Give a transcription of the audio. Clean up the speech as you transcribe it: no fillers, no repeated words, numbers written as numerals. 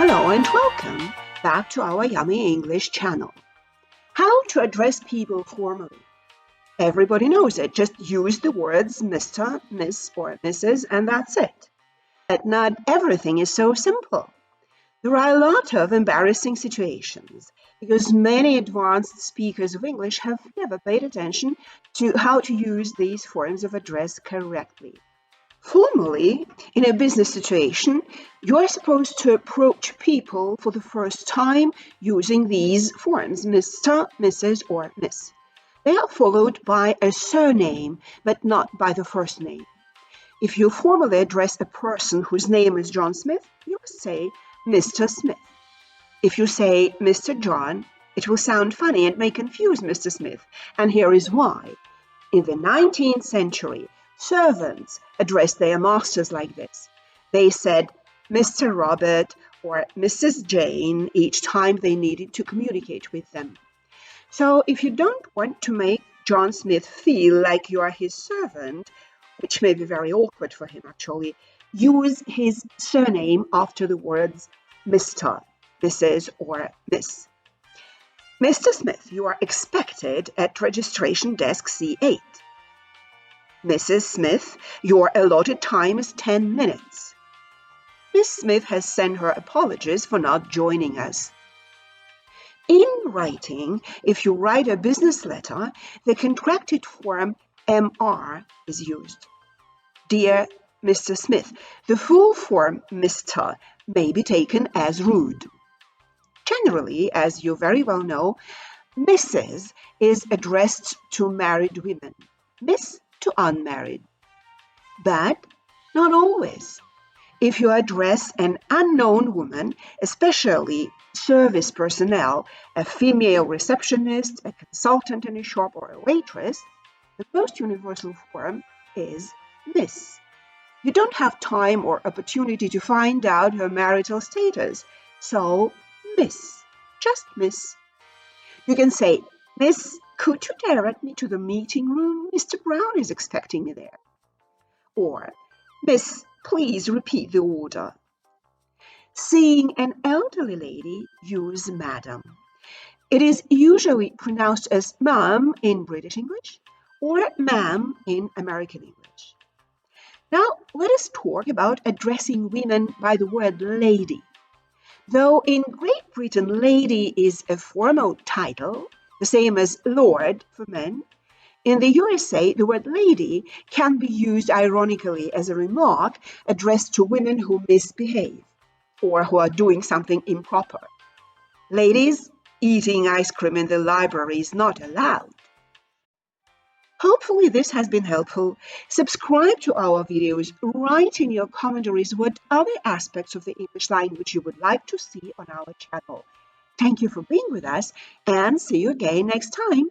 Hello and welcome back to our Yummy English channel. How to address people formally. Everybody knows it. Just use the words Mr., Miss, or Mrs. and that's it. But not everything is so simple. There are a lot of embarrassing situations because many advanced speakers of English have never paid attention to how to use these forms of address correctly. Formally, in a business situation, you are supposed to approach people for the first time using these forms, Mr., Mrs., or Miss. They are followed by a surname, but not by the first name. If you formally address a person whose name is John Smith, you must say Mr. Smith. If you say Mr. John, it will sound funny and may confuse Mr. Smith, and here is why. In the 19th century, servants addressed their masters like this. They said Mr. Robert or Mrs. Jane each time they needed to communicate with them. So if you don't want to make John Smith feel like you are his servant, which may be very awkward for him actually, use his surname after the words Mr., Mrs., or Miss. Mr. Smith, you are expected at registration desk C8. Mrs. Smith, your allotted time is 10 minutes. Miss Smith has sent her apologies for not joining us. In writing, if you write a business letter, the contracted form MR is used. Dear Mr. Smith, the full form Mr. may be taken as rude. Generally, as you very well know, Mrs. is addressed to married women, Miss to unmarried. But not always. If you address an unknown woman, especially service personnel, a female receptionist, a consultant in a shop, or a waitress, the most universal form is Miss. You don't have time or opportunity to find out her marital status, so Miss, just Miss. You can say, Miss, could you direct me to the meeting room? Mr. Brown is expecting me there. Or, Miss, please repeat the order. Seeing an elderly lady, use Madam. It is usually pronounced as Ma'am in British English or Ma'am in American English. Now, let us talk about addressing women by the word lady. Though in Great Britain, lady is a formal title, the same as Lord for men, in the USA, the word lady can be used ironically as a remark addressed to women who misbehave or who are doing something improper. Ladies, eating ice cream in the library is not allowed. Hopefully this has been helpful. Subscribe to our videos. Write in your commentaries what other aspects of the English language you would like to see on our channel. Thank you for being with us and see you again next time.